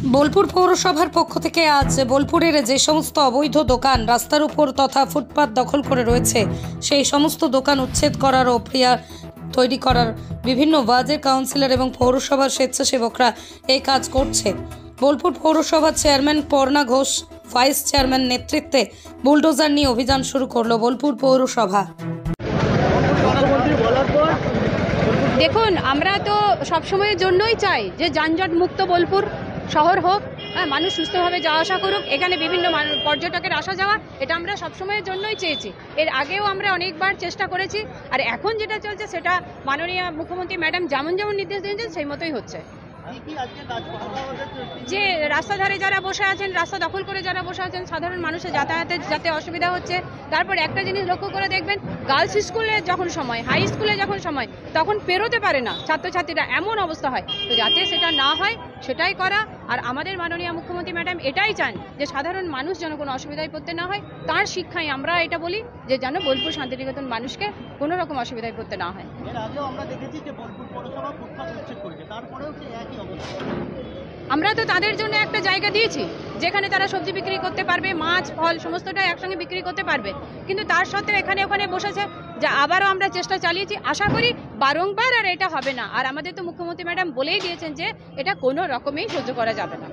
বোলপুর পৌরসভার পক্ষ থেকে আজ বোলপুরের যে সমস্ত অবৈধ দোকান রাস্তার উপর তথা ফুটপাত দখল করে রয়েছে সেই সমস্ত দোকান উচ্ছেদ করার ও তৈরি করার বিভিন্ন ওয়ার্ডের কাউন্সিলর এবং পৌরসভার স্বেচ্ছাসেবকরা এই কাজ করছে। বোলপুর পৌরসভার chairman Parna Ghosh vice chairman নেতৃত্বে বুলডোজার নিয়ে অভিযান শুরু করলো বোলপুর পৌরসভা। দেখুন, আমরা তো সবসময়ের জন্যই চাই যে যানজট মুক্ত বোলপুর শহর হোক, মানুষ সুস্থভাবে যাওয়া আসা করুক। এখানে বিভিন্ন পর্যটকের আসা যাওয়া এটা আমরা সবসময়ের জন্যই চেয়েছি। এর আগেও আমরা অনেকবার চেষ্টা করেছি, আর এখন যেটা চলছে সেটা মাননীয় মুখ্যমন্ত্রী ম্যাডাম যেমন নির্দেশ দিয়েছেন সেই মতোই হচ্ছে। যে রাস্তা ধারে যারা বসে আছেন, রাস্তা দখল করে যারা বসে আছেন, সাধারণ মানুষের যাতায়াতের যাতে অসুবিধা হচ্ছে। তারপর একটা জিনিস লক্ষ্য করে দেখবেন, গার্লস স্কুলে যখন সময়, হাই স্কুলে যখন সময়, তখন পেরোতে পারে না ছাত্রছাত্রীরা, এমন অবস্থা হয়। তো যাতে সেটা না হয় সেটাই করা। আর আমাদের মাননীয় মুখ্যমন্ত্রী ম্যাডাম এটাই চান যে সাধারণ মানুষ যেন কোনো অসুবিধায় পড়তে না হয়। তার শিক্ষায় আমরা এটা বলি যে যেন বোলপুর শান্তিনিকেতন মানুষকে কোনো রকম অসুবিধায় পড়তে না হয়। এর আগেও আমরা দেখেছি যে বোলপুর পৌরসভা ফুটপাত উচ্ছেদ করেছে, তারপরেও কি একই অবস্থা? আমরা তো তাদের জন্য একটা জায়গা দিয়েছি যেখানে তারা সবজি বিক্রি করতে পারবে, মাছ ফল সমস্তটা একসঙ্গে বিক্রি করতে পারবে, কিন্তু তার সত্ত্বেও এখানে ওখানে বসেছে। যা আবারও আমরা চেষ্টা চালিয়েছি, আশা করি বারংবার আর এটা হবে না। আর আমাদের তো মুখ্যমন্ত্রী ম্যাডাম বলেই দিয়েছেন যে এটা কোনো রকমেই সহ্য করা যাবে না।